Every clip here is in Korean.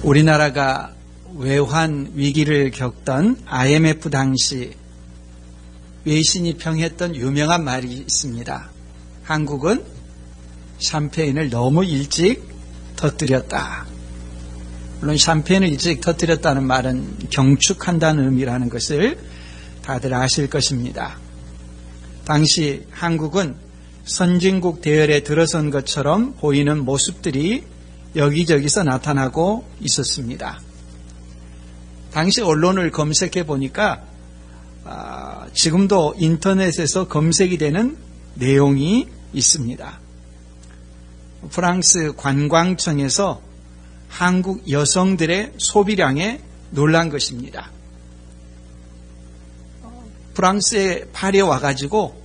우리나라가 외환 위기를 겪던 IMF 당시 외신이 평했던 유명한 말이 있습니다. 한국은 샴페인을 너무 일찍 터뜨렸다. 물론 샴페인을 일찍 터뜨렸다는 말은 경축한다는 의미라는 것을 다들 아실 것입니다. 당시 한국은 선진국 대열에 들어선 것처럼 보이는 모습들이 여기저기서 나타나고 있었습니다. 당시 언론을 검색해 보니까 지금도 인터넷에서 검색이 되는 내용이 있습니다. 프랑스 관광청에서 한국 여성들의 소비량에 놀란 것입니다. 프랑스에 파리에 와가지고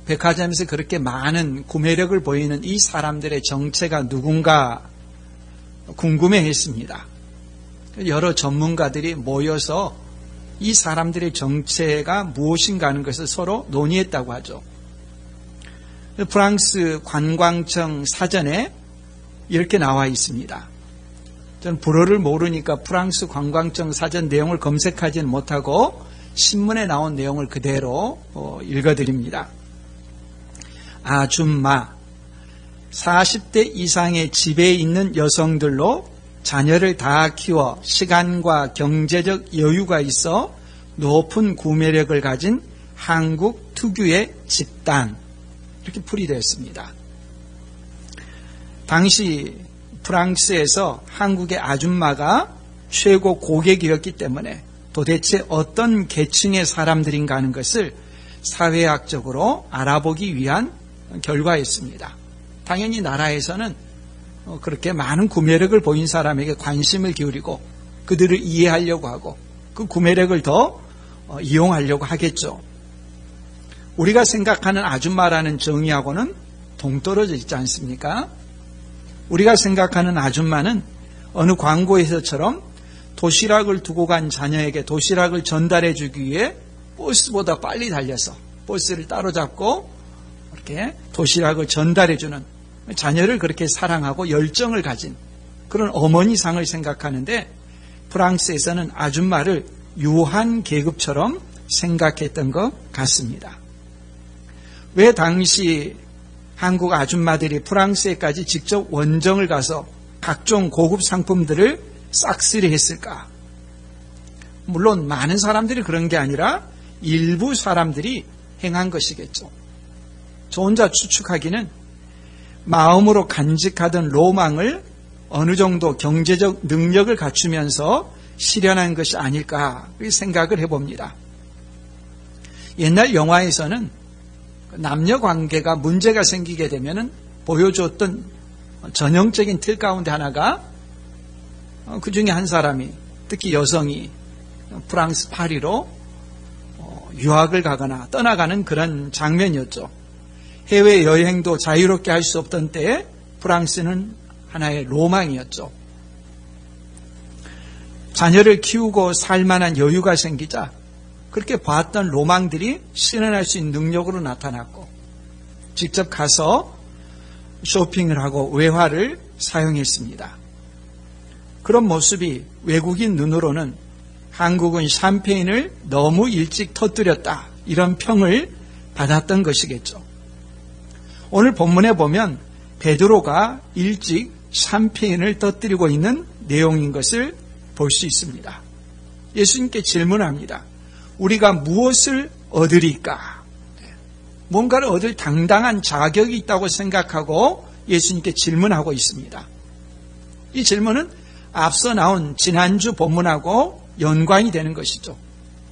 백화점에서 그렇게 많은 구매력을 보이는 이 사람들의 정체가 누군가 궁금해했습니다. 여러 전문가들이 모여서 이 사람들의 정체가 무엇인가 하는 것을 서로 논의했다고 하죠. 프랑스 관광청 사전에 이렇게 나와 있습니다. 저는 불어를 모르니까 프랑스 관광청 사전 내용을 검색하지는 못하고 신문에 나온 내용을 그대로 읽어드립니다. 아줌마, 40대 이상의 집에 있는 여성들로 자녀를 다 키워 시간과 경제적 여유가 있어 높은 구매력을 가진 한국 특유의 집단, 이렇게 풀이되어 있습니다. 당시 프랑스에서 한국의 아줌마가 최고 고객이었기 때문에 도대체 어떤 계층의 사람들인가 하는 것을 사회학적으로 알아보기 위한 결과였습니다. 당연히 나라에서는 그렇게 많은 구매력을 보인 사람에게 관심을 기울이고 그들을 이해하려고 하고 그 구매력을 더 이용하려고 하겠죠. 우리가 생각하는 아줌마라는 정의하고는 동떨어져 있지 않습니까? 우리가 생각하는 아줌마는 어느 광고에서처럼 도시락을 두고 간 자녀에게 도시락을 전달해 주기 위해 버스보다 빨리 달려서 버스를 따로잡고 이렇게 도시락을 전달해 주는, 자녀를 그렇게 사랑하고 열정을 가진 그런 어머니상을 생각하는데, 프랑스에서는 아줌마를 유한 계급처럼 생각했던 것 같습니다. 왜 당시 한국 아줌마들이 프랑스에까지 직접 원정을 가서 각종 고급 상품들을 싹쓸이 했을까? 물론 많은 사람들이 그런 게 아니라 일부 사람들이 행한 것이겠죠. 저 혼자 추측하기는 마음으로 간직하던 로망을 어느 정도 경제적 능력을 갖추면서 실현한 것이 아닐까 생각을 해봅니다. 옛날 영화에서는 남녀 관계가 문제가 생기게 되면 보여줬던 전형적인 틀 가운데 하나가 그 중에 한 사람이, 특히 여성이 프랑스 파리로 유학을 가거나 떠나가는 그런 장면이었죠. 해외여행도 자유롭게 할 수 없던 때에 프랑스는 하나의 로망이었죠. 자녀를 키우고 살 만한 여유가 생기자 그렇게 봤던 로망들이 실현할 수 있는 능력으로 나타났고, 직접 가서 쇼핑을 하고 외화를 사용했습니다. 그런 모습이 외국인 눈으로는 한국은 샴페인을 너무 일찍 터뜨렸다, 이런 평을 받았던 것이겠죠. 오늘 본문에 보면 베드로가 일찍 샴페인을 터뜨리고 있는 내용인 것을 볼 수 있습니다. 예수님께 질문합니다. 우리가 무엇을 얻으리까? 뭔가를 얻을 당당한 자격이 있다고 생각하고 예수님께 질문하고 있습니다. 이 질문은 앞서 나온 지난주 본문하고 연관이 되는 것이죠.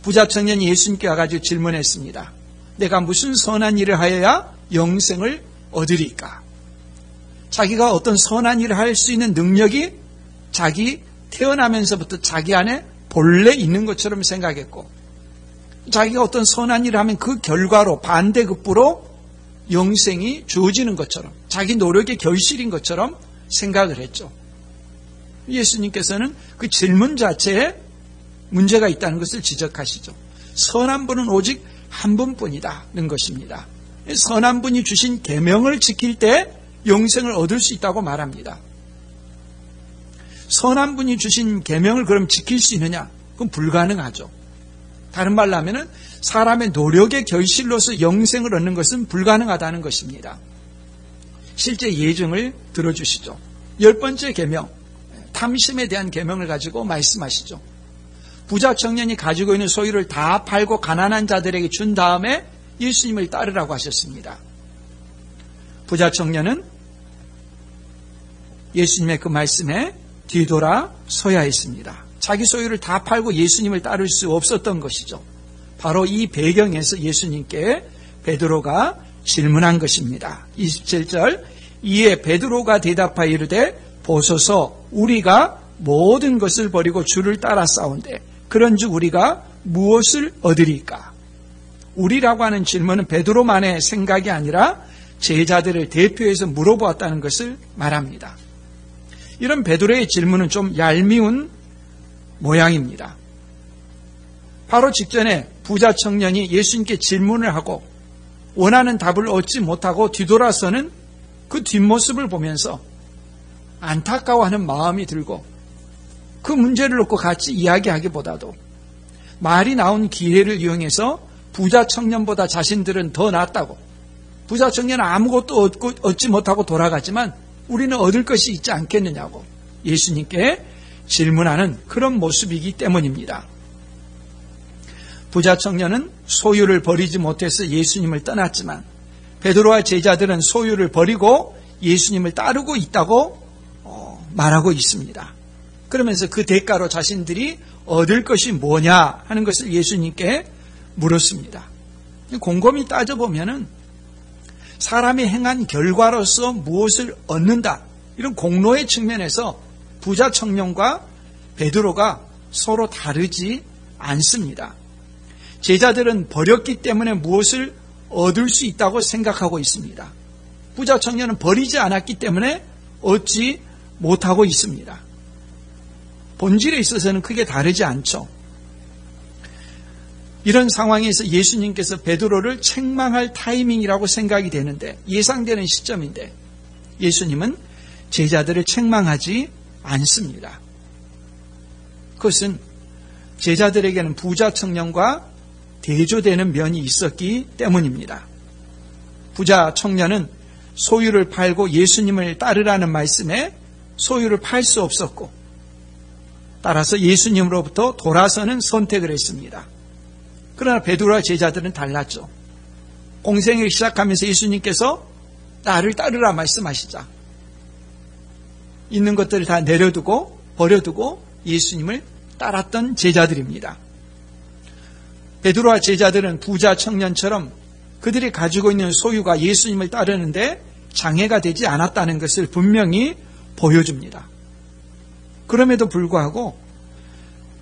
부자 청년이 예수님께 와가지고 질문했습니다. 내가 무슨 선한 일을 하여야 영생을 얻으리까? 자기가 어떤 선한 일을 할 수 있는 능력이 자기 태어나면서부터 자기 안에 본래 있는 것처럼 생각했고, 자기가 어떤 선한 일을 하면 그 결과로 반대급부로 영생이 주어지는 것처럼, 자기 노력의 결실인 것처럼 생각을 했죠. 예수님께서는 그 질문 자체에 문제가 있다는 것을 지적하시죠. 선한 분은 오직 한 분뿐이다는 것입니다. 선한 분이 주신 계명을 지킬 때 영생을 얻을 수 있다고 말합니다. 선한 분이 주신 계명을 그럼 지킬 수 있느냐? 그건 불가능하죠. 다른 말로 하면은 사람의 노력의 결실로서 영생을 얻는 것은 불가능하다는 것입니다. 실제 예증을 들어주시죠. 10번째 계명, 탐심에 대한 계명을 가지고 말씀하시죠. 부자 청년이 가지고 있는 소유를 다 팔고 가난한 자들에게 준 다음에 예수님을 따르라고 하셨습니다. 부자 청년은 예수님의 그 말씀에 뒤돌아 서야 했습니다. 자기 소유를 다 팔고 예수님을 따를 수 없었던 것이죠. 바로 이 배경에서 예수님께 베드로가 질문한 것입니다. 27절, 이에 베드로가 대답하여 이르되 보소서, 우리가 모든 것을 버리고 주를 따라 싸운데 그런즉 우리가 무엇을 얻으리까? 우리라고 하는 질문은 베드로만의 생각이 아니라 제자들을 대표해서 물어보았다는 것을 말합니다. 이런 베드로의 질문은 좀 얄미운 모양입니다. 바로 직전에 부자 청년이 예수님께 질문을 하고 원하는 답을 얻지 못하고 뒤돌아서는 그 뒷모습을 보면서 안타까워하는 마음이 들고 그 문제를 놓고 같이 이야기하기보다도 말이 나온 기회를 이용해서 부자 청년보다 자신들은 더 낫다고, 부자 청년은 아무것도 얻지 못하고 돌아가지만 우리는 얻을 것이 있지 않겠느냐고 예수님께 질문하는 그런 모습이기 때문입니다. 부자 청년은 소유를 버리지 못해서 예수님을 떠났지만 베드로와 제자들은 소유를 버리고 예수님을 따르고 있다고 말하고 있습니다. 그러면서 그 대가로 자신들이 얻을 것이 뭐냐 하는 것을 예수님께 물었습니다. 곰곰이 따져보면은 사람이 행한 결과로서 무엇을 얻는다, 이런 공로의 측면에서 부자 청년과 베드로가 서로 다르지 않습니다. 제자들은 버렸기 때문에 무엇을 얻을 수 있다고 생각하고 있습니다. 부자 청년은 버리지 않았기 때문에 얻지 못하고 있습니다. 본질에 있어서는 크게 다르지 않죠. 이런 상황에서 예수님께서 베드로를 책망할 타이밍이라고 생각이 되는데, 예상되는 시점인데 예수님은 제자들을 책망하지 않습니다. 그것은 제자들에게는 부자 청년과 대조되는 면이 있었기 때문입니다. 부자 청년은 소유를 팔고 예수님을 따르라는 말씀에 소유를 팔 수 없었고, 따라서 예수님으로부터 돌아서는 선택을 했습니다. 그러나 베드로와 제자들은 달랐죠. 공생을 시작하면서 예수님께서 나를 따르라 말씀하시자 있는 것들을 다 내려두고 버려두고 예수님을 따랐던 제자들입니다. 베드로와 제자들은 부자 청년처럼 그들이 가지고 있는 소유가 예수님을 따르는데 장애가 되지 않았다는 것을 분명히 보여줍니다. 그럼에도 불구하고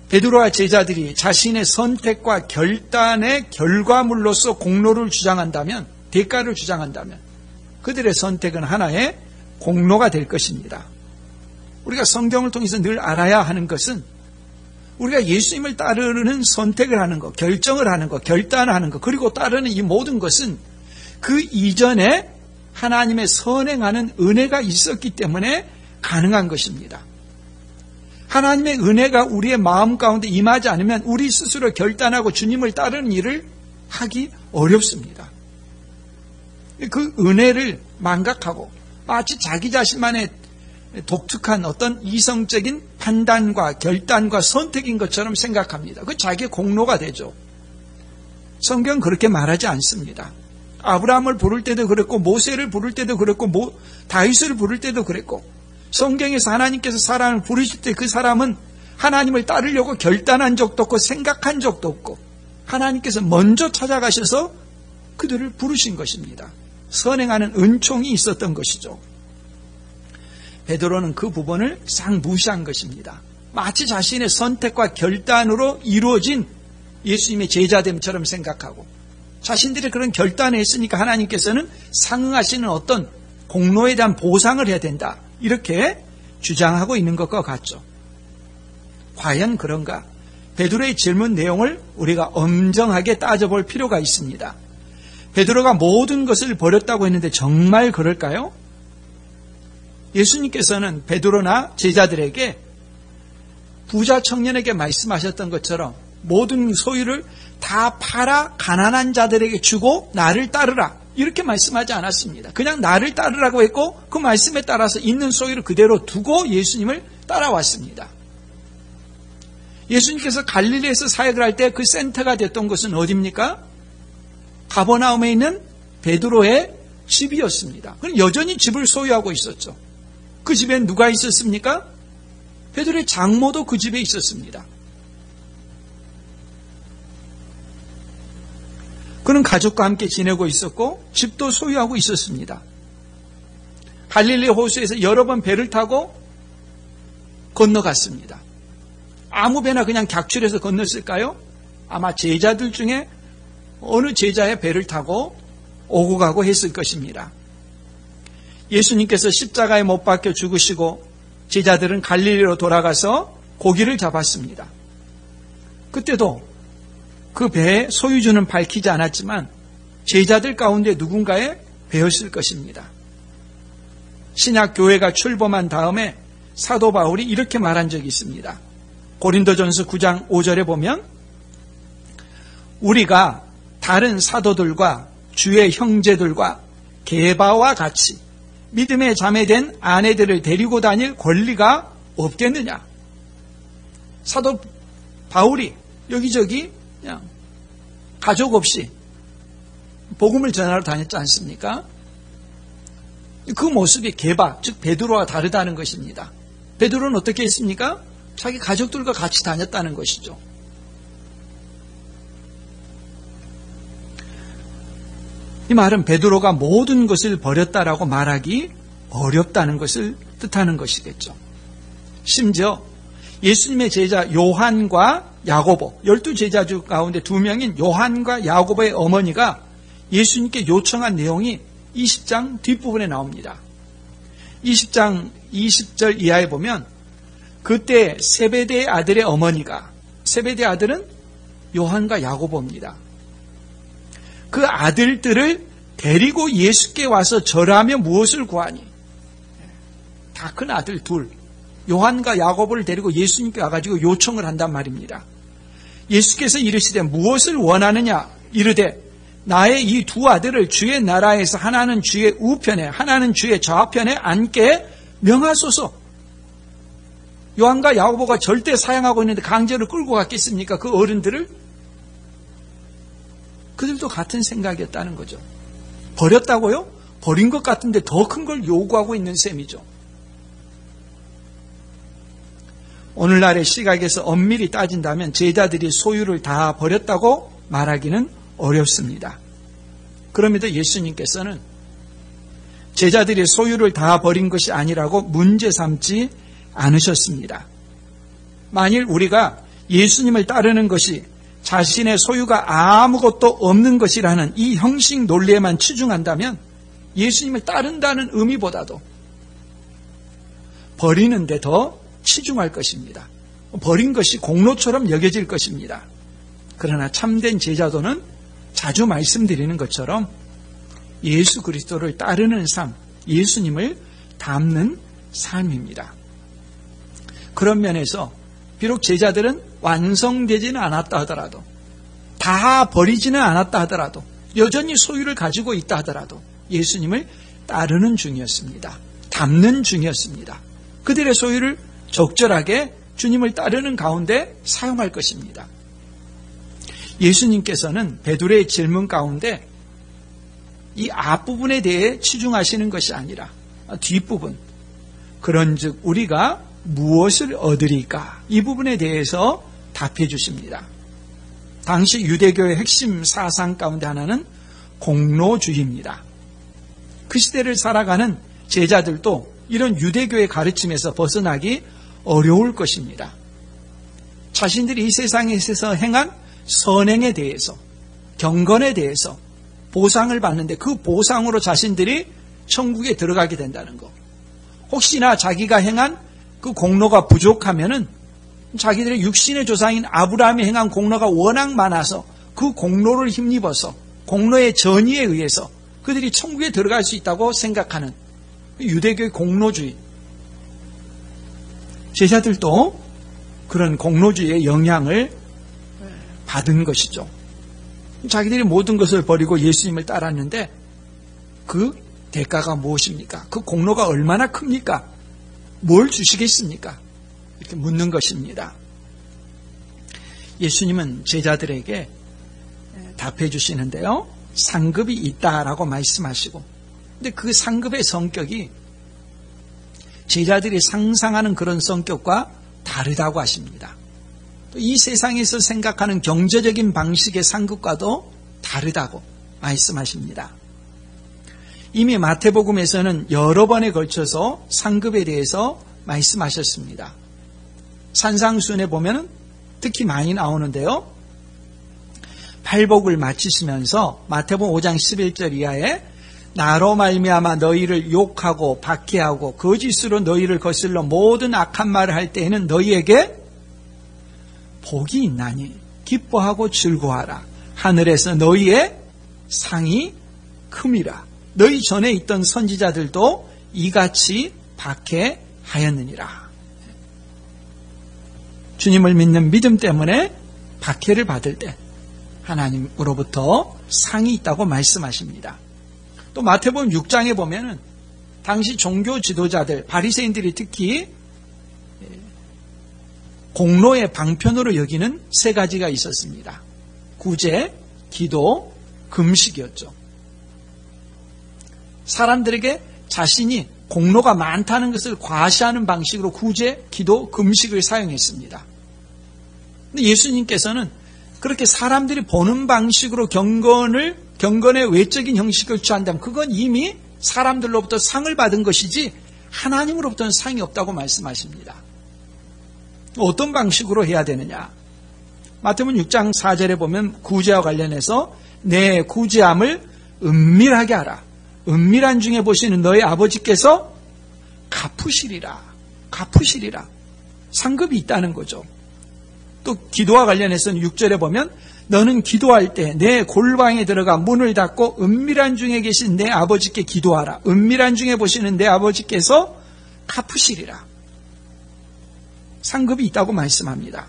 베드로와 제자들이 자신의 선택과 결단의 결과물로서 공로를 주장한다면, 대가를 주장한다면 그들의 선택은 하나의 공로가 될 것입니다. 우리가 성경을 통해서 늘 알아야 하는 것은 우리가 예수님을 따르는 선택을 하는 것, 결정을 하는 것, 결단을 하는 것, 그리고 따르는 이 모든 것은 그 이전에 하나님의 선행하는 은혜가 있었기 때문에 가능한 것입니다. 하나님의 은혜가 우리의 마음 가운데 임하지 않으면 우리 스스로 결단하고 주님을 따르는 일을 하기 어렵습니다. 그 은혜를 망각하고 마치 자기 자신만의 독특한 어떤 이성적인 판단과 결단과 선택인 것처럼 생각합니다. 그 자기의 공로가 되죠. 성경은 그렇게 말하지 않습니다. 아브라함을 부를 때도 그랬고, 모세를 부를 때도 그랬고, 다윗을 부를 때도 그랬고, 성경에서 하나님께서 사람을 부르실 때 그 사람은 하나님을 따르려고 결단한 적도 없고 생각한 적도 없고 하나님께서 먼저 찾아가셔서 그들을 부르신 것입니다. 선행하는 은총이 있었던 것이죠. 베드로는 그 부분을 싹 무시한 것입니다. 마치 자신의 선택과 결단으로 이루어진 예수님의 제자됨처럼 생각하고 자신들이 그런 결단을 했으니까 하나님께서는 상응하시는 어떤 공로에 대한 보상을 해야 된다, 이렇게 주장하고 있는 것과 같죠. 과연 그런가? 베드로의 질문 내용을 우리가 엄정하게 따져볼 필요가 있습니다. 베드로가 모든 것을 버렸다고 했는데 정말 그럴까요? 예수님께서는 베드로나 제자들에게 부자 청년에게 말씀하셨던 것처럼 모든 소유를 다 팔아 가난한 자들에게 주고 나를 따르라, 이렇게 말씀하지 않았습니다. 그냥 나를 따르라고 했고 그 말씀에 따라서 있는 소유를 그대로 두고 예수님을 따라왔습니다. 예수님께서 갈릴리에서 사역을 할 때 그 센터가 됐던 곳은 어디입니까? 가버나움에 있는 베드로의 집이었습니다. 그럼 여전히 집을 소유하고 있었죠. 그 집엔 누가 있었습니까? 베드로의 장모도 그 집에 있었습니다. 그는 가족과 함께 지내고 있었고 집도 소유하고 있었습니다. 갈릴리 호수에서 여러 번 배를 타고 건너갔습니다. 아무 배나 그냥 객출해서 건넜을까요? 아마 제자들 중에 어느 제자의 배를 타고 오고 가고 했을 것입니다. 예수님께서 십자가에 못 박혀 죽으시고 제자들은 갈릴리로 돌아가서 고기를 잡았습니다. 그때도 그 배의 소유주는 밝히지 않았지만 제자들 가운데 누군가의 배였을 것입니다. 신약 교회가 출범한 다음에 사도 바울이 이렇게 말한 적이 있습니다. 고린도전서 9장 5절에 보면 우리가 다른 사도들과 주의 형제들과 게바와 같이 믿음에 자매된 아내들을 데리고 다닐 권리가 없겠느냐. 사도 바울이 여기저기 그냥 가족 없이 복음을 전하러 다녔지 않습니까? 그 모습이 게바, 즉 베드로와 다르다는 것입니다. 베드로는 어떻게 했습니까? 자기 가족들과 같이 다녔다는 것이죠. 이 말은 베드로가 모든 것을 버렸다라고 말하기 어렵다는 것을 뜻하는 것이겠죠. 심지어 예수님의 제자 요한과 야고보, 12제자 중 가운데 2명인 요한과 야고보의 어머니가 예수님께 요청한 내용이 20장 뒷부분에 나옵니다. 20장 20절 이하에 보면 그때 세베대의 아들의 어머니가, 세베대의 아들은 요한과 야고보입니다. 그 아들들을 데리고 예수께 와서 절하며 무엇을 구하니? 다 큰 아들 둘, 요한과 야고보를 데리고 예수님께 와가지고 요청을 한단 말입니다. 예수께서 이르시되 무엇을 원하느냐? 이르되 나의 이 두 아들을 주의 나라에서 하나는 주의 우편에 하나는 주의 좌편에 앉게 명하소서. 요한과 야고보가 절대 사양하고 있는데 강제로 끌고 갔겠습니까? 그 어른들을? 그들도 같은 생각이었다는 거죠. 버렸다고요? 버린 것 같은데 더 큰 걸 요구하고 있는 셈이죠. 오늘날의 시각에서 엄밀히 따진다면 제자들이 소유를 다 버렸다고 말하기는 어렵습니다. 그럼에도 예수님께서는 제자들이 소유를 다 버린 것이 아니라고 문제 삼지 않으셨습니다. 만일 우리가 예수님을 따르는 것이 자신의 소유가 아무것도 없는 것이라는 이 형식 논리에만 치중한다면 예수님을 따른다는 의미보다도 버리는 데 더 치중할 것입니다. 버린 것이 공로처럼 여겨질 것입니다. 그러나 참된 제자도는 자주 말씀드리는 것처럼 예수 그리스도를 따르는 삶, 예수님을 닮는 삶입니다. 그런 면에서 비록 제자들은 완성되지는 않았다 하더라도, 다 버리지는 않았다 하더라도, 여전히 소유를 가지고 있다 하더라도 예수님을 따르는 중이었습니다. 닮는 중이었습니다. 그들의 소유를 적절하게 주님을 따르는 가운데 사용할 것입니다. 예수님께서는 베드로의 질문 가운데 이 앞부분에 대해 치중하시는 것이 아니라 뒷부분, 그런즉 우리가 무엇을 얻으리까? 이 부분에 대해서 답해 주십니다. 당시 유대교의 핵심 사상 가운데 하나는 공로주의입니다. 그 시대를 살아가는 제자들도 이런 유대교의 가르침에서 벗어나기 어려울 것입니다. 자신들이 이 세상에서 행한 선행에 대해서, 경건에 대해서 보상을 받는데 그 보상으로 자신들이 천국에 들어가게 된다는 것. 혹시나 자기가 행한 그 공로가 부족하면은 자기들의 육신의 조상인 아브라함이 행한 공로가 워낙 많아서 그 공로를 힘입어서 공로의 전의에 의해서 그들이 천국에 들어갈 수 있다고 생각하는 유대교의 공로주의. 제자들도 그런 공로주의의 영향을 받은 것이죠. 자기들이 모든 것을 버리고 예수님을 따랐는데 그 대가가 무엇입니까? 그 공로가 얼마나 큽니까? 뭘 주시겠습니까? 이렇게 묻는 것입니다. 예수님은 제자들에게 답해 주시는데요. 상급이 있다라고 말씀하시고, 근데 그 상급의 성격이 제자들이 상상하는 그런 성격과 다르다고 하십니다. 또 이 세상에서 생각하는 경제적인 방식의 상급과도 다르다고 말씀하십니다. 이미 마태복음에서는 여러 번에 걸쳐서 상급에 대해서 말씀하셨습니다. 산상수훈에 보면 특히 많이 나오는데요. 팔복을 마치시면서 마태복음 5장 11절 이하에 나로 말미암아 너희를 욕하고 박해하고 거짓으로 너희를 거슬러 모든 악한 말을 할 때에는 너희에게 복이 있나니 기뻐하고 즐거워하라. 하늘에서 너희의 상이 큼이라. 너희 전에 있던 선지자들도 이같이 박해하였느니라. 주님을 믿는 믿음 때문에 박해를 받을 때 하나님으로부터 상이 있다고 말씀하십니다. 또 마태복음 6장에 보면은 당시 종교 지도자들, 바리새인들이 특히 공로의 방편으로 여기는 세 가지가 있었습니다. 구제, 기도, 금식이었죠. 사람들에게 자신이 공로가 많다는 것을 과시하는 방식으로 구제, 기도, 금식을 사용했습니다. 근데 예수님께서는 그렇게 사람들이 보는 방식으로 경건의 외적인 형식을 취한다면 그건 이미 사람들로부터 상을 받은 것이지 하나님으로부터는 상이 없다고 말씀하십니다. 어떤 방식으로 해야 되느냐? 마태복음 6장 4절에 보면 구제와 관련해서 내 구제함을 은밀하게 하라. 은밀한 중에 보시는 너희 아버지께서 갚으시리라. 상급이 있다는 거죠. 또 기도와 관련해서는 6절에 보면 너는 기도할 때 내 골방에 들어가 문을 닫고 은밀한 중에 계신 내 아버지께 기도하라. 은밀한 중에 보시는 내 아버지께서 갚으시리라. 상급이 있다고 말씀합니다.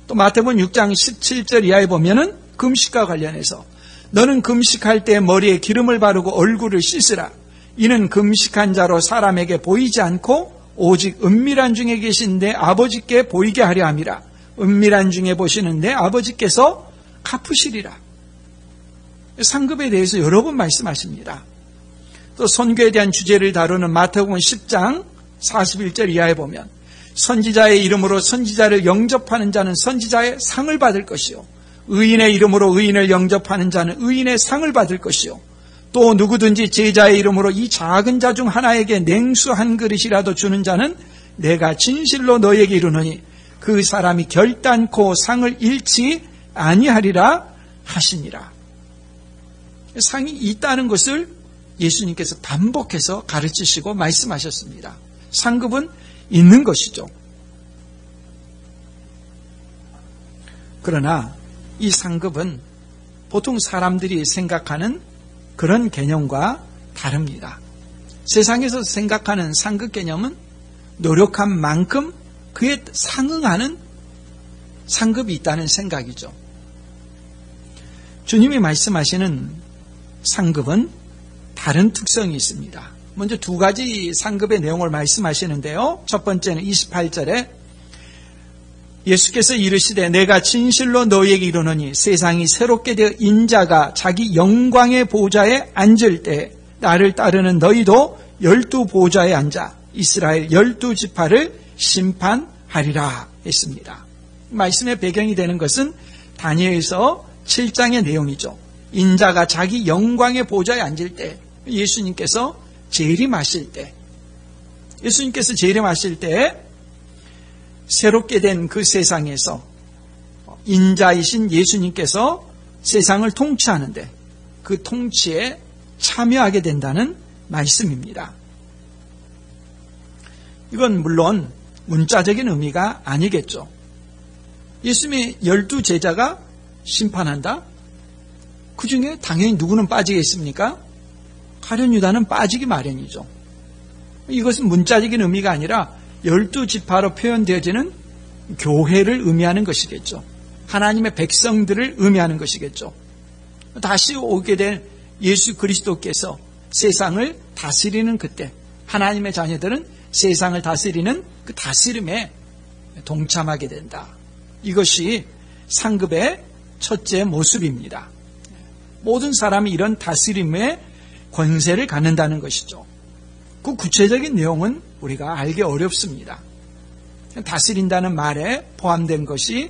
또 마태복음 6장 17절 이하에 보면은 금식과 관련해서 너는 금식할 때 머리에 기름을 바르고 얼굴을 씻으라. 이는 금식한 자로 사람에게 보이지 않고 오직 은밀한 중에 계신 내 아버지께 보이게 하려 함이라. 은밀한 중에 보시는 내 아버지께서 갚으시리라. 상급에 대해서 여러 번 말씀하십니다. 또 선교에 대한 주제를 다루는 마태복음 10장 41절 이하에 보면 선지자의 이름으로 선지자를 영접하는 자는 선지자의 상을 받을 것이요 의인의 이름으로 의인을 영접하는 자는 의인의 상을 받을 것이요 또 누구든지 제자의 이름으로 이 작은 자 중 하나에게 냉수 한 그릇이라도 주는 자는 내가 진실로 너에게 이르노니 그 사람이 결단코 상을 잃지 아니하리라 하시니라. 상이 있다는 것을 예수님께서 반복해서 가르치시고 말씀하셨습니다. 상급은 있는 것이죠. 그러나 이 상급은 보통 사람들이 생각하는 그런 개념과 다릅니다. 세상에서 생각하는 상급 개념은 노력한 만큼 그에 상응하는 상급이 있다는 생각이죠. 주님이 말씀하시는 상급은 다른 특성이 있습니다. 먼저 두 가지 상급의 내용을 말씀하시는데요. 첫 번째는 28절에 예수께서 이르시되 내가 진실로 너희에게 이르노니 세상이 새롭게 되어 인자가 자기 영광의 보좌에 앉을 때 나를 따르는 너희도 12보좌에 앉아 이스라엘 12지파를 심판하리라 했습니다. 말씀의 배경이 되는 것은 다니엘서 7장의 내용이죠. 인자가 자기 영광의 보좌에 앉을 때 예수님께서 재림하실 때 새롭게 된 그 세상에서 인자이신 예수님께서 세상을 통치하는데 그 통치에 참여하게 된다는 말씀입니다. 이건 물론 문자적인 의미가 아니겠죠. 예수님의 12제자가 심판한다? 그 중에 당연히 누구는 빠지겠습니까? 가룟 유다는 빠지기 마련이죠. 이것은 문자적인 의미가 아니라 12지파로 표현되어지는 교회를 의미하는 것이겠죠. 하나님의 백성들을 의미하는 것이겠죠. 다시 오게 된 예수 그리스도께서 세상을 다스리는 그때 하나님의 자녀들은 세상을 다스리는 그 다스림에 동참하게 된다. 이것이 상급의 첫째 모습입니다. 모든 사람이 이런 다스림의 권세를 갖는다는 것이죠. 그 구체적인 내용은 우리가 알기 어렵습니다. 다스린다는 말에 포함된 것이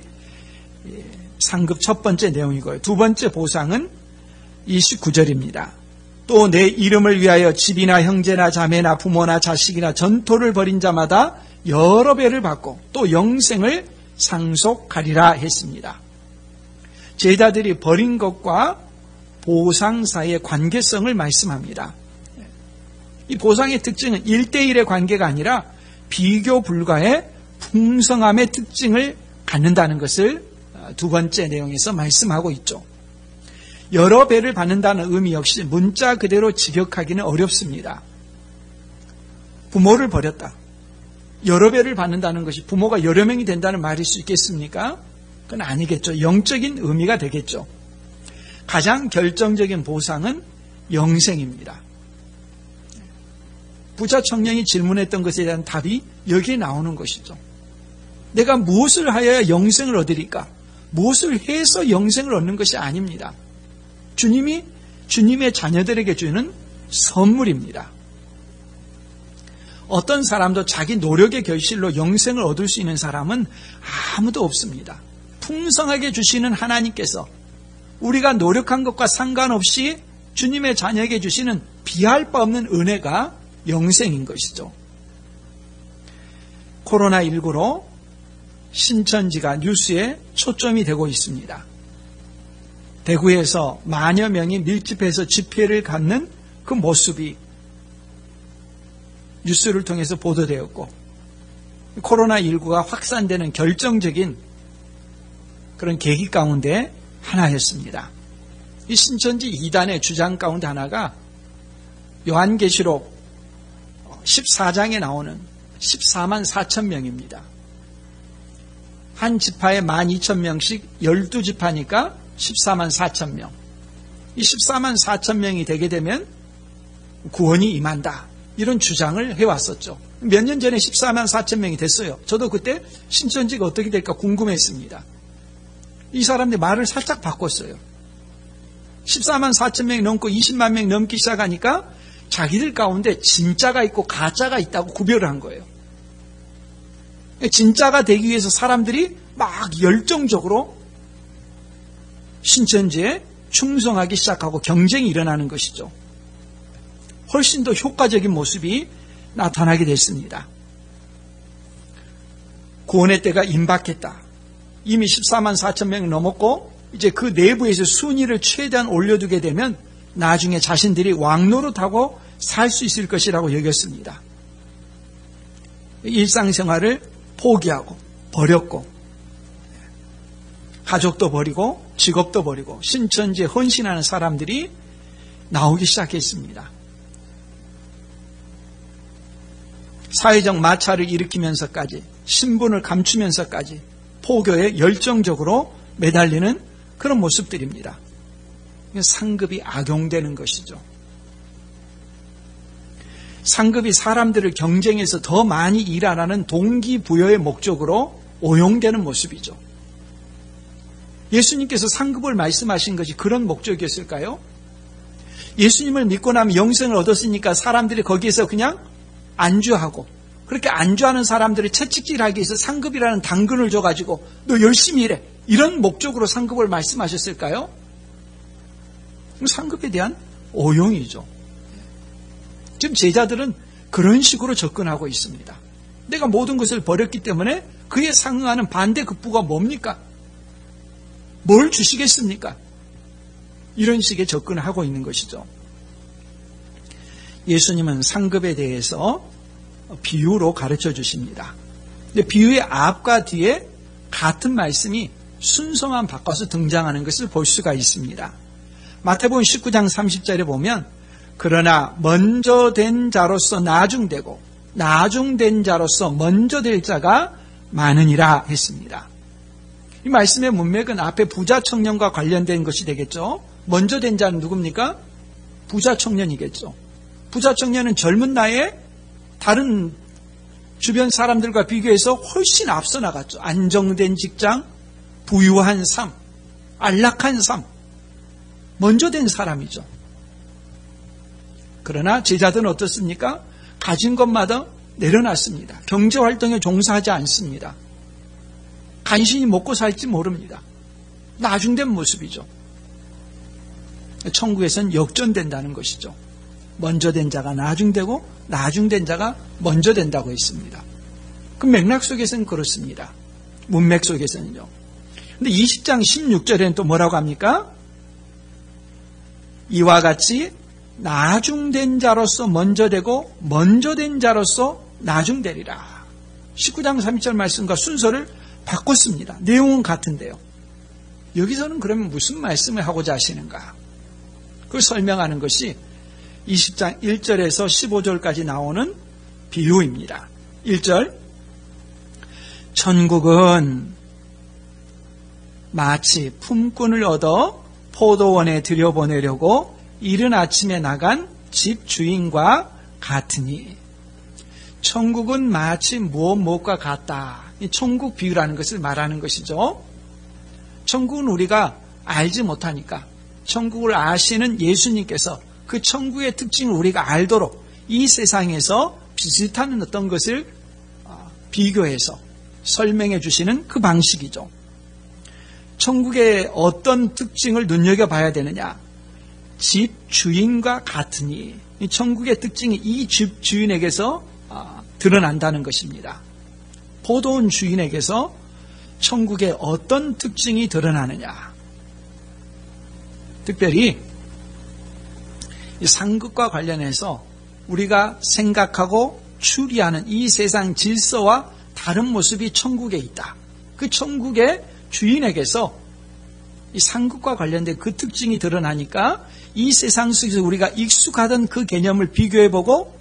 상급 첫 번째 내용이고요. 두 번째 보상은 29절입니다. 또 내 이름을 위하여 집이나 형제나 자매나 부모나 자식이나 전토를 벌인 자마다 여러 배를 받고 또 영생을 상속하리라 했습니다. 제자들이 벌인 것과 보상 사이의 관계성을 말씀합니다. 이 보상의 특징은 1대1의 관계가 아니라 비교 불가의 풍성함의 특징을 갖는다는 것을 두 번째 내용에서 말씀하고 있죠. 여러 배를 받는다는 의미 역시 문자 그대로 직역하기는 어렵습니다. 부모를 버렸다. 여러 배를 받는다는 것이 부모가 여러 명이 된다는 말일 수 있겠습니까? 그건 아니겠죠. 영적인 의미가 되겠죠. 가장 결정적인 보상은 영생입니다. 부자 청년이 질문했던 것에 대한 답이 여기에 나오는 것이죠. 내가 무엇을 하여야 영생을 얻으리까? 무엇을 해서 영생을 얻는 것이 아닙니다. 주님이 주님의 자녀들에게 주는 선물입니다. 어떤 사람도 자기 노력의 결실로 영생을 얻을 수 있는 사람은 아무도 없습니다. 풍성하게 주시는 하나님께서 우리가 노력한 것과 상관없이 주님의 자녀에게 주시는 비할 바 없는 은혜가 영생인 것이죠. 코로나19로 신천지가 뉴스에 초점이 되고 있습니다. 대구에서 만여 명이 밀집해서 집회를 갖는 그 모습이 뉴스를 통해서 보도되었고 코로나19가 확산되는 결정적인 그런 계기 가운데 하나였습니다. 이 신천지 이단의 주장 가운데 하나가 요한계시록 14장에 나오는 14만 4천 명입니다. 한 지파에 12,000명씩 12지파니까 14만 4천 명. 이 14만 4천 명이 되게 되면 구원이 임한다. 이런 주장을 해왔었죠. 몇 년 전에 14만 4천 명이 됐어요. 저도 그때 신천지가 어떻게 될까 궁금했습니다. 이 사람들이 말을 살짝 바꿨어요. 14만 4천 명이 넘고 20만 명이 넘기 시작하니까 자기들 가운데 진짜가 있고 가짜가 있다고 구별을 한 거예요. 진짜가 되기 위해서 사람들이 막 열정적으로 신천지에 충성하기 시작하고 경쟁이 일어나는 것이죠. 훨씬 더 효과적인 모습이 나타나게 됐습니다. 구원의 때가 임박했다. 이미 14만 4천 명이 넘었고 이제 그 내부에서 순위를 최대한 올려두게 되면 나중에 자신들이 왕노릇하고 살 수 있을 것이라고 여겼습니다. 일상생활을 포기하고 버렸고 가족도 버리고 직업도 버리고 신천지에 헌신하는 사람들이 나오기 시작했습니다. 사회적 마찰을 일으키면서까지 신분을 감추면서까지 포교에 열정적으로 매달리는 그런 모습들입니다. 상급이 악용되는 것이죠. 상급이 사람들을 경쟁해서 더 많이 일하라는 동기부여의 목적으로 오용되는 모습이죠. 예수님께서 상급을 말씀하신 것이 그런 목적이었을까요? 예수님을 믿고 나면 영생을 얻었으니까 사람들이 거기에서 그냥 안주하고 그렇게 안주하는 사람들을 채찍질하기 위해서 상급이라는 당근을 줘가지고 너 열심히 일해 이런 목적으로 상급을 말씀하셨을까요? 상급에 대한 오용이죠. 지금 제자들은 그런 식으로 접근하고 있습니다. 내가 모든 것을 버렸기 때문에 그에 상응하는 반대 급부가 뭡니까? 뭘 주시겠습니까? 이런 식의 접근을 하고 있는 것이죠. 예수님은 상급에 대해서 비유로 가르쳐 주십니다. 근데 비유의 앞과 뒤에 같은 말씀이 순서만 바꿔서 등장하는 것을 볼 수가 있습니다. 마태복음 19장 30절에 보면 그러나 먼저 된 자로서 나중되고 나중된 자로서 먼저 될 자가 많으니라 했습니다. 이 말씀의 문맥은 앞에 부자 청년과 관련된 것이 되겠죠. 먼저 된 자는 누굽니까? 부자 청년이겠죠. 부자 청년은 젊은 나이에 다른 주변 사람들과 비교해서 훨씬 앞서 나갔죠. 안정된 직장, 부유한 삶, 안락한 삶, 먼저 된 사람이죠. 그러나 제자들은 어떻습니까? 가진 것마다 내려놨습니다. 경제활동에 종사하지 않습니다. 간신히 먹고 살지 모릅니다. 나중된 모습이죠. 천국에서는 역전된다는 것이죠. 먼저 된 자가 나중되고 나중된 자가 먼저 된다고 했습니다. 그 맥락 속에서는 그렇습니다. 문맥 속에서는요. 근데 20장 16절에는 또 뭐라고 합니까? 이와 같이 나중된 자로서 먼저 되고 먼저 된 자로서 나중되리라. 19장 30절 말씀과 순서를 바꿨습니다. 내용은 같은데요. 여기서는 그러면 무슨 말씀을 하고자 하시는가? 그걸 설명하는 것이 20장 1절에서 15절까지 나오는 비유입니다. 1절, 천국은 마치 품꾼을 얻어 포도원에 들여보내려고 이른 아침에 나간 집 주인과 같으니, 천국은 마치 무엇과 같다. 이 천국 비유라는 것을 말하는 것이죠. 천국은 우리가 알지 못하니까 천국을 아시는 예수님께서 그 천국의 특징을 우리가 알도록 이 세상에서 비슷한 어떤 것을 비교해서 설명해 주시는 그 방식이죠. 천국의 어떤 특징을 눈여겨봐야 되느냐? 집 주인과 같으니, 이 천국의 특징이 이 집 주인에게서 드러난다는 것입니다. 포도원 주인에게서 천국의 어떤 특징이 드러나느냐? 특별히 이 상급과 관련해서 우리가 생각하고 추리하는 이 세상 질서와 다른 모습이 천국에 있다. 그 천국의 주인에게서 이 상급과 관련된 그 특징이 드러나니까 이 세상 속에서 우리가 익숙하던 그 개념을 비교해보고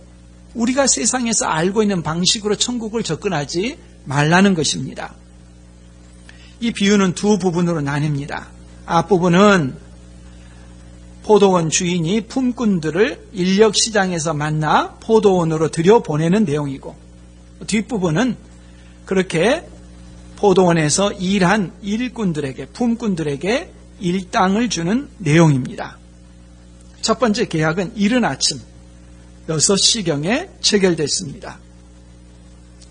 우리가 세상에서 알고 있는 방식으로 천국을 접근하지 말라는 것입니다. 이 비유는 두 부분으로 나뉩니다. 앞부분은 포도원 주인이 품꾼들을 인력시장에서 만나 포도원으로 들여보내는 내용이고, 뒷부분은 그렇게 포도원에서 일한 일꾼들에게, 품꾼들에게 일당을 주는 내용입니다. 첫 번째 계약은 이른 아침 6시경에 체결됐습니다.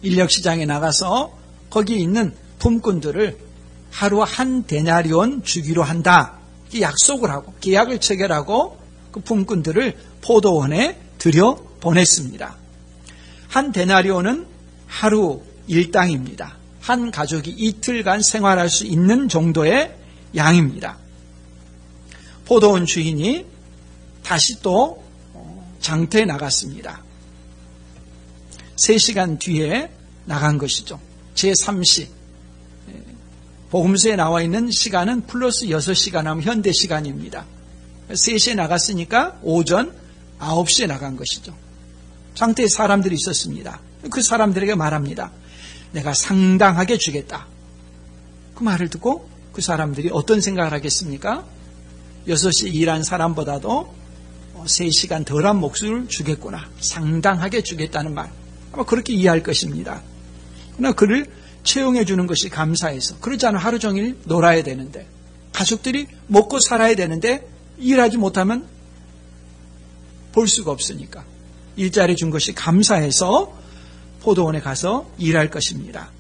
인력시장에 나가서 거기 있는 품꾼들을 하루 한 데나리온 주기로 한다. 약속을 하고 계약을 체결하고 그 품꾼들을 포도원에 들여보냈습니다. 한 데나리온은 하루 일당입니다. 한 가족이 이틀간 생활할 수 있는 정도의 양입니다. 포도원 주인이 다시 또 장터에 나갔습니다. 3시간 뒤에 나간 것이죠. 제3시. 복음서에 나와 있는 시간은 플러스 6시간 하면 현대 시간입니다. 3시에 나갔으니까 오전 9시에 나간 것이죠. 장터에 사람들이 있었습니다. 그 사람들에게 말합니다. 내가 상당하게 주겠다. 그 말을 듣고 그 사람들이 어떤 생각을 하겠습니까? 6시 일한 사람보다도 3시간 덜한 몫을 주겠구나. 상당하게 주겠다는 말. 아마 그렇게 이해할 것입니다. 그러나 그를 채용해 주는 것이 감사해서, 그렇지 않으면 하루 종일 놀아야 되는데, 가족들이 먹고 살아야 되는데 일하지 못하면 볼 수가 없으니까 일자리 준 것이 감사해서 포도원에 가서 일할 것입니다.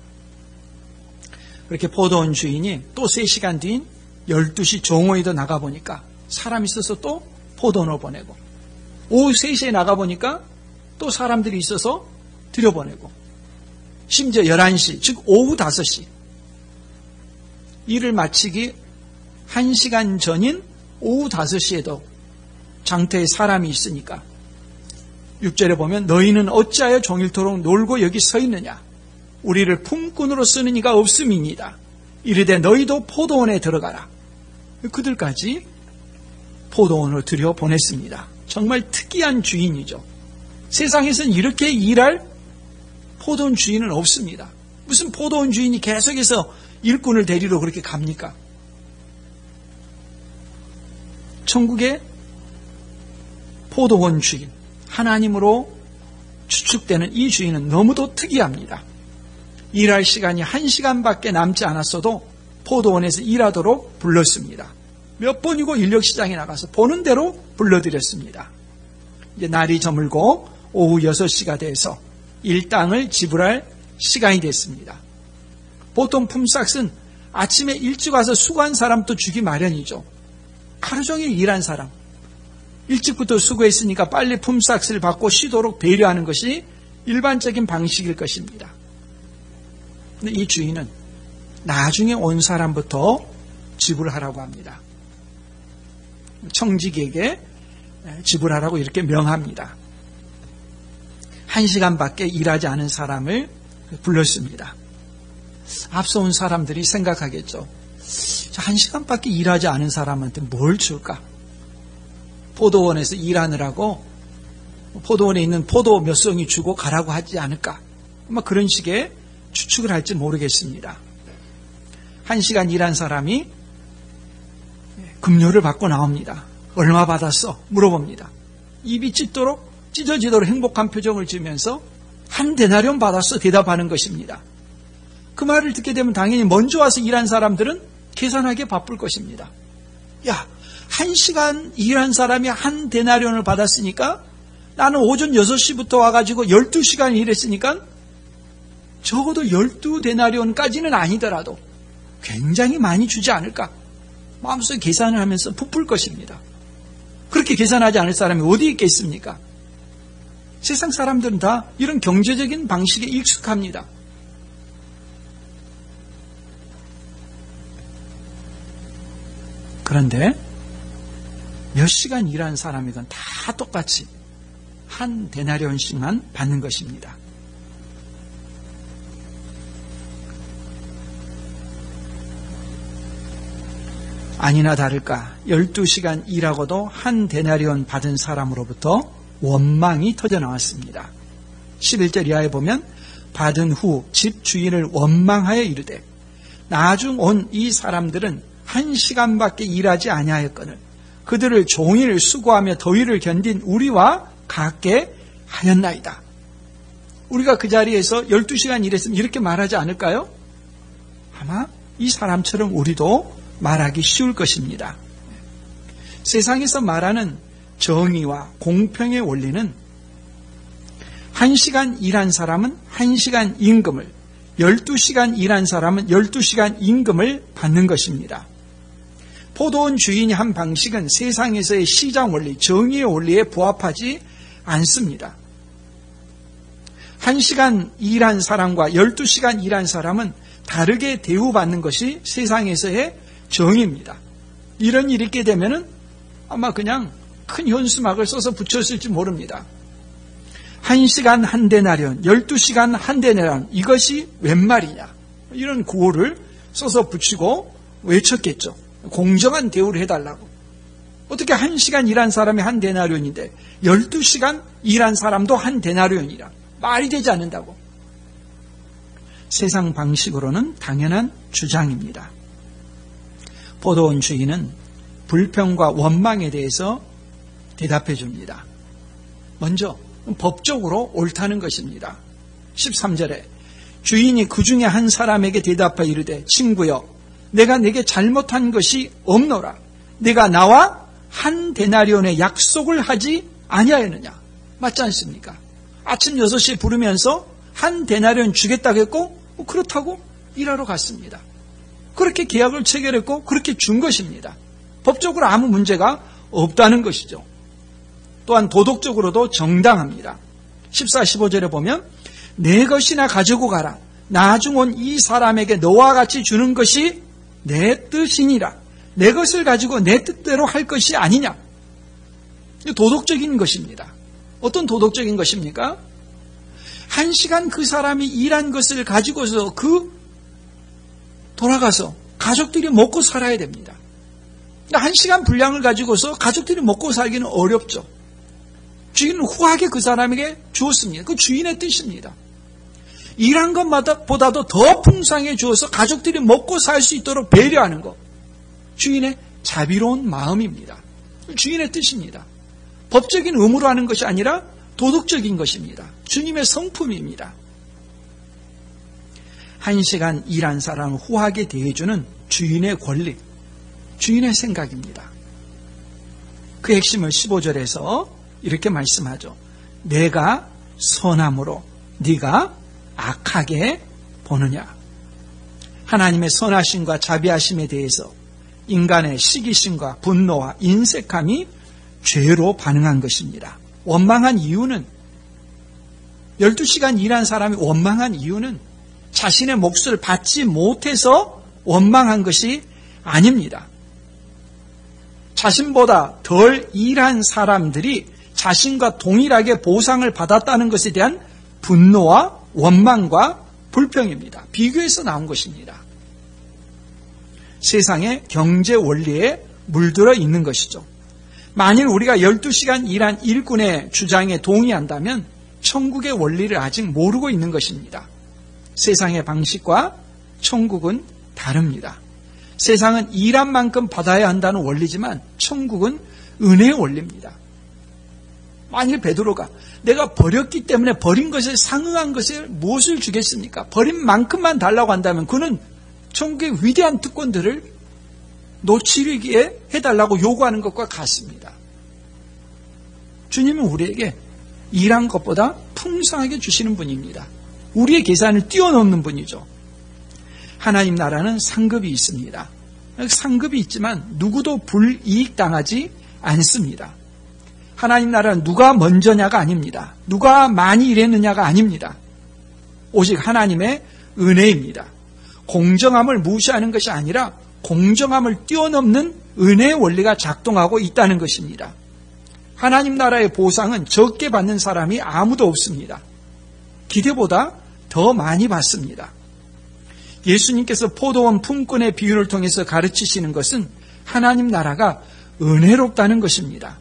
그렇게 포도원 주인이 또 3시간 뒤인 12시 정오에도 나가보니까 사람이 있어서 또 포도원으로 보내고, 오후 3시에 나가보니까 또 사람들이 있어서 들여보내고, 심지어 11시, 즉 오후 5시, 일을 마치기 1시간 전인 오후 5시에도 장터에 사람이 있으니까 6절에 보면 너희는 어찌하여 종일토록 놀고 여기 서 있느냐? 우리를 품꾼으로 쓰는 이가 없음이니이다. 이르되 너희도 포도원에 들어가라. 그들까지 포도원으로 들여보냈습니다. 정말 특이한 주인이죠. 세상에서는 이렇게 일할 포도원 주인은 없습니다. 무슨 포도원 주인이 계속해서 일꾼을 데리러 그렇게 갑니까? 천국의 포도원 주인, 하나님으로 추측되는 이 주인은 너무도 특이합니다. 일할 시간이 1시간밖에 남지 않았어도 포도원에서 일하도록 불렀습니다. 몇 번이고 인력시장에 나가서 보는 대로 불러드렸습니다. 이제 날이 저물고 오후 6시가 돼서 일당을 지불할 시간이 됐습니다. 보통 품삯은 아침에 일찍 와서 수고한 사람도 주기 마련이죠. 하루 종일 일한 사람, 일찍부터 수고했으니까 빨리 품삯을 받고 쉬도록 배려하는 것이 일반적인 방식일 것입니다. 근데 이 주인은 나중에 온 사람부터 지불하라고 합니다. 청지기에게 지불하라고 이렇게 명합니다. 1시간밖에 일하지 않은 사람을 불렀습니다. 앞서 온 사람들이 생각하겠죠. 1시간밖에 일하지 않은 사람한테 뭘 줄까? 포도원에서 일하느라고 포도원에 있는 포도 몇 송이 주고 가라고 하지 않을까? 아마 그런 식의 추측을 할지 모르겠습니다. 1시간 일한 사람이 급료를 받고 나옵니다. 얼마 받았어? 물어봅니다. 입이 찢어지도록 행복한 표정을 지으면서 한 데나리온 받았어 대답하는 것입니다. 그 말을 듣게 되면 당연히 먼저 와서 일한 사람들은 계산하기에 바쁠 것입니다. 야, 1시간 일한 사람이 한 데나리온을 받았으니까 나는 오전 6시부터 와가지고 12시간 일했으니까 적어도 12데나리온까지는 아니더라도 굉장히 많이 주지 않을까? 마음속에 계산을 하면서 부풀 것입니다. 그렇게 계산하지 않을 사람이 어디 있겠습니까? 세상 사람들은 다 이런 경제적인 방식에 익숙합니다. 그런데 몇 시간 일한 사람이건 다 똑같이 한 데나리온씩만 받는 것입니다. 아니나 다를까 12시간 일하고도 한 데나리온 받은 사람으로부터 원망이 터져나왔습니다. 11절 이하에 보면 받은 후 집 주인을 원망하여 이르되 나중 온 이 사람들은 1시간밖에 일하지 아니하였거늘 그들을 종일 수고하며 더위를 견딘 우리와 같게 하였나이다. 우리가 그 자리에서 12시간 일했으면 이렇게 말하지 않을까요? 아마 이 사람처럼 우리도 말하기 쉬울 것입니다. 세상에서 말하는 정의와 공평의 원리는 1시간 일한 사람은 1시간 임금을, 12시간 일한 사람은 12시간 임금을 받는 것입니다. 포도원 주인이 한 방식은 세상에서의 시장 원리, 정의의 원리에 부합하지 않습니다. 1시간 일한 사람과 12시간 일한 사람은 다르게 대우받는 것이 세상에서의 정의입니다. 이런 일이 있게 되면은 아마 그냥 큰 현수막을 써서 붙였을지 모릅니다. 1시간 한 데나리온, 12시간 한 데나리온, 이것이 웬 말이냐? 이런 구호를 써서 붙이고 외쳤겠죠. 공정한 대우를 해달라고. 어떻게 1시간 일한 사람이 한 데나리온인데 12시간 일한 사람도 한 데나리온이라 말이 되지 않는다고. 세상 방식으로는 당연한 주장입니다. 포도원 주인은 불평과 원망에 대해서 대답해 줍니다. 먼저 법적으로 옳다는 것입니다. 13절에 주인이 그 중에 한 사람에게 대답하여 이르되 친구여 내가 내게 잘못한 것이 없노라. 내가 나와 한 데나리온의 약속을 하지 아니하였느냐. 맞지 않습니까? 아침 6시에 부르면서 한 데나리온 주겠다고 했고 그렇다고 일하러 갔습니다. 그렇게 계약을 체결했고 그렇게 준 것입니다. 법적으로 아무 문제가 없다는 것이죠. 또한 도덕적으로도 정당합니다. 14, 15절에 보면 내 것이나 가지고 가라. 나중 온 이 사람에게 너와 같이 주는 것이 내 뜻이니라. 내 것을 가지고 내 뜻대로 할 것이 아니냐. 도덕적인 것입니다. 어떤 도덕적인 것입니까? 1시간 그 사람이 일한 것을 가지고서 돌아가서 가족들이 먹고 살아야 됩니다. 1시간 분량을 가지고서 가족들이 먹고 살기는 어렵죠. 주인은 후하게 그 사람에게 주었습니다. 그 주인의 뜻입니다. 일한 것보다도 더 풍성하게 주어서 가족들이 먹고 살 수 있도록 배려하는 것. 주인의 자비로운 마음입니다. 주인의 뜻입니다. 법적인 의무로 하는 것이 아니라 도덕적인 것입니다. 주님의 성품입니다. 1시간 일한 사람을 후하게 대해주는 주인의 권리, 주인의 생각입니다. 그 핵심을 15절에서 이렇게 말씀하죠. 내가 선함으로 네가 악하게 보느냐. 하나님의 선하심과 자비하심에 대해서 인간의 시기심과 분노와 인색함이 죄로 반응한 것입니다. 원망한 이유는 12시간 일한 사람이 원망한 이유는 자신의 몫을 받지 못해서 원망한 것이 아닙니다. 자신보다 덜 일한 사람들이 자신과 동일하게 보상을 받았다는 것에 대한 분노와 원망과 불평입니다. 비교해서 나온 것입니다. 세상의 경제 원리에 물들어 있는 것이죠. 만일 우리가 12시간 일한 일꾼의 주장에 동의한다면 천국의 원리를 아직 모르고 있는 것입니다. 세상의 방식과 천국은 다릅니다. 세상은 일한 만큼 받아야 한다는 원리지만 천국은 은혜의 원리입니다. 만일 베드로가 내가 버렸기 때문에 버린 것에 상응한 것을 무엇을 주겠습니까? 버린 만큼만 달라고 한다면 그는 천국의 위대한 특권들을 놓치기에 해달라고 요구하는 것과 같습니다. 주님은 우리에게 일한 것보다 풍성하게 주시는 분입니다. 우리의 계산을 뛰어넘는 분이죠. 하나님 나라는 상급이 있습니다. 상급이 있지만 누구도 불이익당하지 않습니다. 하나님 나라는 누가 먼저냐가 아닙니다. 누가 많이 일했느냐가 아닙니다. 오직 하나님의 은혜입니다. 공정함을 무시하는 것이 아니라 공정함을 뛰어넘는 은혜의 원리가 작동하고 있다는 것입니다. 하나님 나라의 보상은 적게 받는 사람이 아무도 없습니다. 기대보다 더 많이 받습니다. 예수님께서 포도원 품꾼의 비유를 통해서 가르치시는 것은 하나님 나라가 은혜롭다는 것입니다.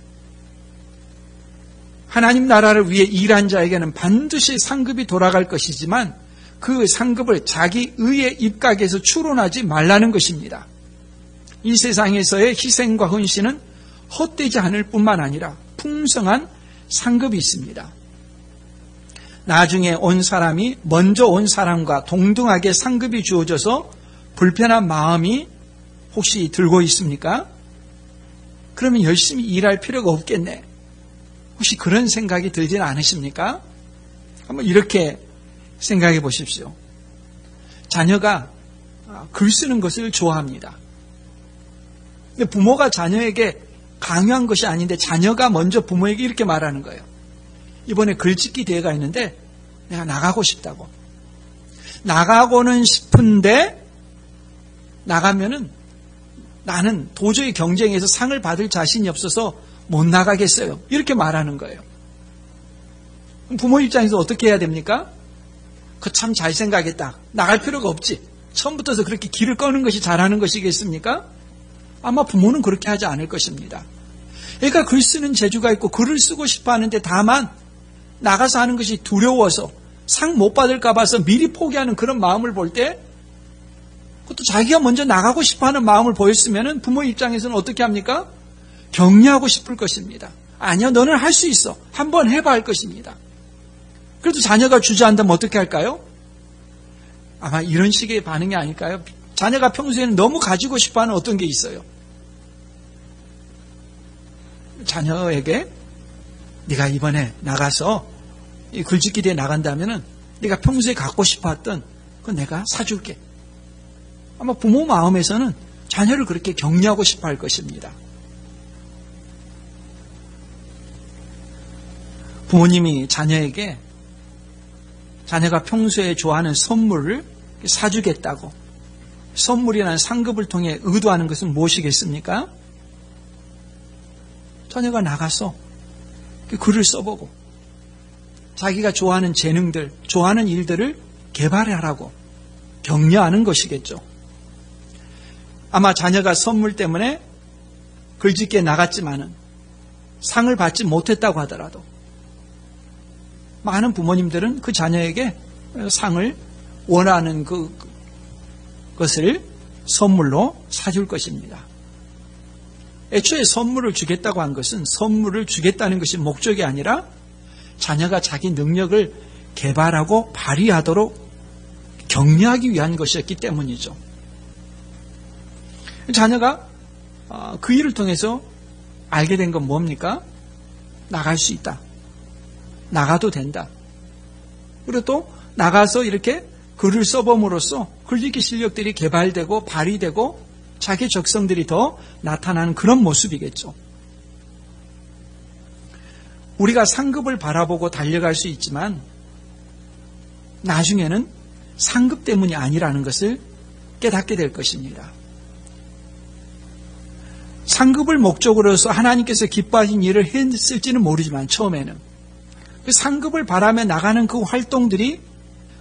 하나님 나라를 위해 일한 자에게는 반드시 상급이 돌아갈 것이지만 그 상급을 자기 의의 입각에서 추론하지 말라는 것입니다. 이 세상에서의 희생과 헌신은 헛되지 않을 뿐만 아니라 풍성한 상급이 있습니다. 나중에 온 사람이 먼저 온 사람과 동등하게 상급이 주어져서 불편한 마음이 혹시 들고 있습니까? 그러면 열심히 일할 필요가 없겠네. 혹시 그런 생각이 들지는 않으십니까? 한번 이렇게 생각해 보십시오. 자녀가 글 쓰는 것을 좋아합니다. 근데 부모가 자녀에게 강요한 것이 아닌데 자녀가 먼저 부모에게 이렇게 말하는 거예요. 이번에 글짓기 대회가 있는데 내가 나가고 싶다고. 나가고는 싶은데 나가면은 나는 도저히 경쟁에서 상을 받을 자신이 없어서 못 나가겠어요. 이렇게 말하는 거예요. 부모 입장에서 어떻게 해야 됩니까? 그 참 잘 생각했다. 나갈 필요가 없지. 처음부터 그렇게 길을 꺼는 것이 잘하는 것이겠습니까? 아마 부모는 그렇게 하지 않을 것입니다. 그러니까 글 쓰는 재주가 있고 글을 쓰고 싶어 하는데 다만 나가서 하는 것이 두려워서 상 못 받을까 봐서 미리 포기하는 그런 마음을 볼 때 그것도 자기가 먼저 나가고 싶어 하는 마음을 보였으면 부모 입장에서는 어떻게 합니까? 격려하고 싶을 것입니다. 아니야, 너는 할 수 있어. 한번 해봐 할 것입니다. 그래도 자녀가 주저한다면 어떻게 할까요? 아마 이런 식의 반응이 아닐까요? 자녀가 평소에는 너무 가지고 싶어하는 어떤 게 있어요. 자녀에게 네가 이번에 나가서 이 글짓기 대회 나간다면은 네가 평소에 갖고 싶어했던 그건 내가 사줄게. 아마 부모 마음에서는 자녀를 그렇게 격려하고 싶어 할 것입니다. 부모님이 자녀에게 자녀가 평소에 좋아하는 선물을 사주겠다고 선물이라는 상급을 통해 의도하는 것은 무엇이겠습니까? 자녀가 나가서 글을 써보고 자기가 좋아하는 재능들, 좋아하는 일들을 개발하라고 격려하는 것이겠죠. 아마 자녀가 선물 때문에 글짓기에 나갔지만은 상을 받지 못했다고 하더라도 많은 부모님들은 그 자녀에게 상을 원하는 그것을 선물로 사줄 것입니다. 애초에 선물을 주겠다고 한 것은 선물을 주겠다는 것이 목적이 아니라 자녀가 자기 능력을 개발하고 발휘하도록 격려하기 위한 것이었기 때문이죠. 자녀가 그 일을 통해서 알게 된 건 뭡니까? 나갈 수 있다. 나가도 된다. 그리고 또 나가서 이렇게 글을 써봄으로써 글읽기 실력들이 개발되고 발휘되고 자기 적성들이 더 나타나는 그런 모습이겠죠. 우리가 상급을 바라보고 달려갈 수 있지만 나중에는 상급 때문이 아니라는 것을 깨닫게 될 것입니다. 상급을 목적으로 해서 하나님께서 기뻐하신 일을 했을지는 모르지만 처음에는 그 상급을 바라며 나가는 그 활동들이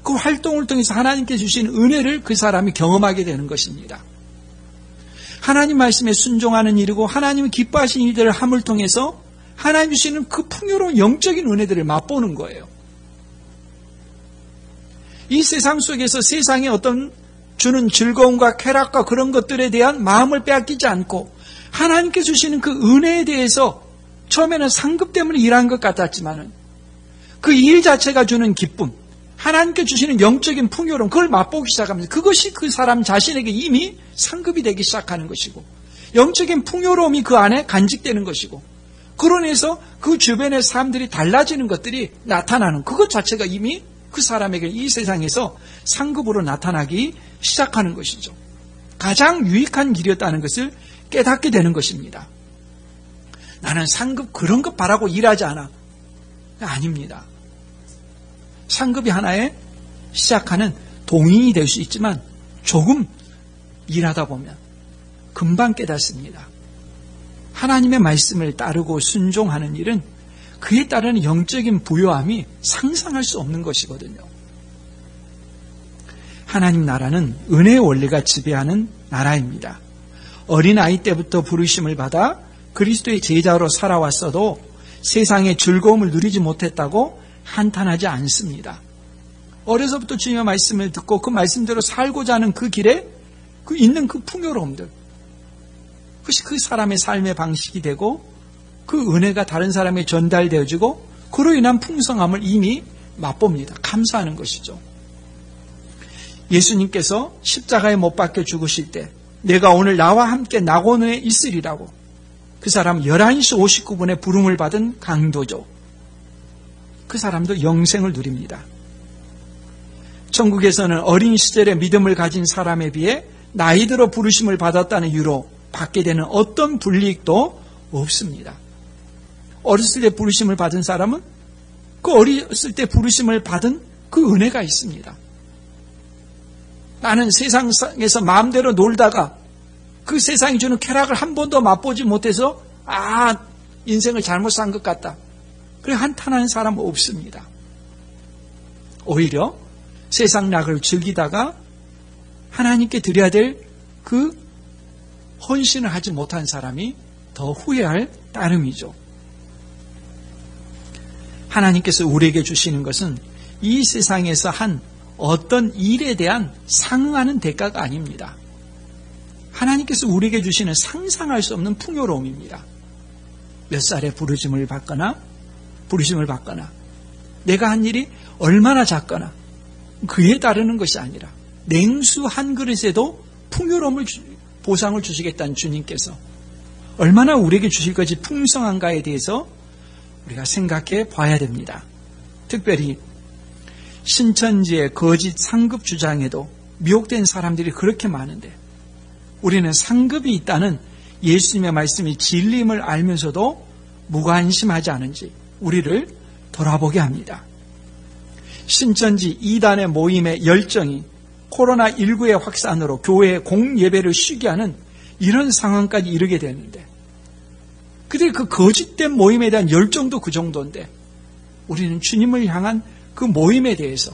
그 활동을 통해서 하나님께 주신 은혜를 그 사람이 경험하게 되는 것입니다. 하나님 말씀에 순종하는 일이고 하나님이 기뻐하신 일들을 함을 통해서 하나님 주시는 그 풍요로운 영적인 은혜들을 맛보는 거예요. 이 세상 속에서 세상의 어떤 주는 즐거움과 쾌락과 그런 것들에 대한 마음을 빼앗기지 않고 하나님께 주시는 그 은혜에 대해서 처음에는 상급 때문에 일한 것 같았지만은 그 일 자체가 주는 기쁨, 하나님께 주시는 영적인 풍요로움, 그걸 맛보기 시작합니다. 그것이 그 사람 자신에게 이미 상급이 되기 시작하는 것이고 영적인 풍요로움이 그 안에 간직되는 것이고 그로 인해서 그 주변의 사람들이 달라지는 것들이 나타나는 그것 자체가 이미 그 사람에게 이 세상에서 상급으로 나타나기 시작하는 것이죠. 가장 유익한 길이었다는 것을 깨닫게 되는 것입니다. 나는 상급 그런 것 바라고 일하지 않아. 아닙니다. 상급이 하나의 시작하는 동인이 될 수 있지만 조금 일하다 보면 금방 깨닫습니다. 하나님의 말씀을 따르고 순종하는 일은 그에 따르는 영적인 부요함이 상상할 수 없는 것이거든요. 하나님 나라는 은혜의 원리가 지배하는 나라입니다. 어린아이 때부터 부르심을 받아 그리스도의 제자로 살아왔어도 세상의 즐거움을 누리지 못했다고 한탄하지 않습니다. 어려서부터 주님의 말씀을 듣고 그 말씀대로 살고자 하는 그 길에 있는 그 풍요로움들, 그것이 그 사람의 삶의 방식이 되고 그 은혜가 다른 사람에게 전달되어지고 그로 인한 풍성함을 이미 맛봅니다. 감사하는 것이죠. 예수님께서 십자가에 못 박혀 죽으실 때 내가 오늘 나와 함께 낙원에 있으리라고 그 사람 11시 59분에 부름을 받은 강도죠. 그 사람도 영생을 누립니다. 천국에서는 어린 시절에 믿음을 가진 사람에 비해 나이 들어 부르심을 받았다는 이유로 받게 되는 어떤 불이익도 없습니다. 어렸을 때 부르심을 받은 사람은 그 어렸을 때 부르심을 받은 그 은혜가 있습니다. 나는 세상에서 마음대로 놀다가 그 세상이 주는 쾌락을 한 번도 맛보지 못해서 인생을 잘못 산 것 같다. 그래 한탄하는 사람은 없습니다. 오히려 세상 낙을 즐기다가 하나님께 드려야 될 그 헌신을 하지 못한 사람이 더 후회할 따름이죠. 하나님께서 우리에게 주시는 것은 이 세상에서 한 어떤 일에 대한 상응하는 대가가 아닙니다. 하나님께서 우리에게 주시는 상상할 수 없는 풍요로움입니다. 몇 살에 부르심을 받거나 내가 한 일이 얼마나 작거나 그에 따르는 것이 아니라 냉수 한 그릇에도 풍요로움을 보상을 주시겠다는 주님께서 얼마나 우리에게 주실 것이 풍성한가에 대해서 우리가 생각해 봐야 됩니다. 특별히 신천지의 거짓 상급 주장에도 미혹된 사람들이 그렇게 많은데 우리는 상급이 있다는 예수님의 말씀이 진리임을 알면서도 무관심하지 않은지 우리를 돌아보게 합니다. 신천지 이단의 모임의 열정이 코로나19의 확산으로 교회의 공예배를 쉬게 하는 이런 상황까지 이르게 되는데 그들의 그 거짓된 모임에 대한 열정도 그 정도인데 우리는 주님을 향한 그 모임에 대해서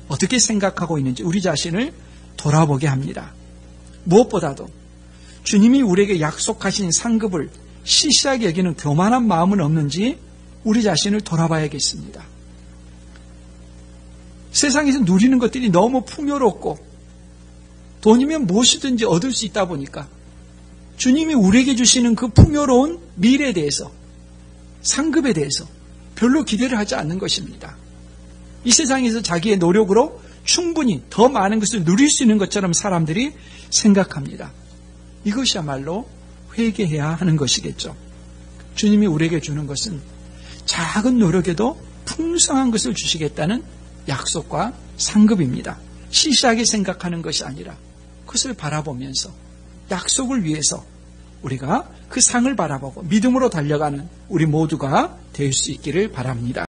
어떻게 생각하고 있는지 우리 자신을 돌아보게 합니다. 무엇보다도 주님이 우리에게 약속하신 상급을 시시하게 여기는 교만한 마음은 없는지 우리 자신을 돌아봐야겠습니다. 세상에서 누리는 것들이 너무 풍요롭고 돈이면 무엇이든지 얻을 수 있다 보니까 주님이 우리에게 주시는 그 풍요로운 미래에 대해서, 상급에 대해서 별로 기대를 하지 않는 것입니다. 이 세상에서 자기의 노력으로 충분히 더 많은 것을 누릴 수 있는 것처럼 사람들이 생각합니다. 이것이야말로 회개해야 하는 것이겠죠. 주님이 우리에게 주는 것은 작은 노력에도 풍성한 것을 주시겠다는 약속과 상급입니다. 시시하게 생각하는 것이 아니라 그것을 바라보면서 약속을 위해서 우리가 그 상을 바라보고 믿음으로 달려가는 우리 모두가 될 수 있기를 바랍니다.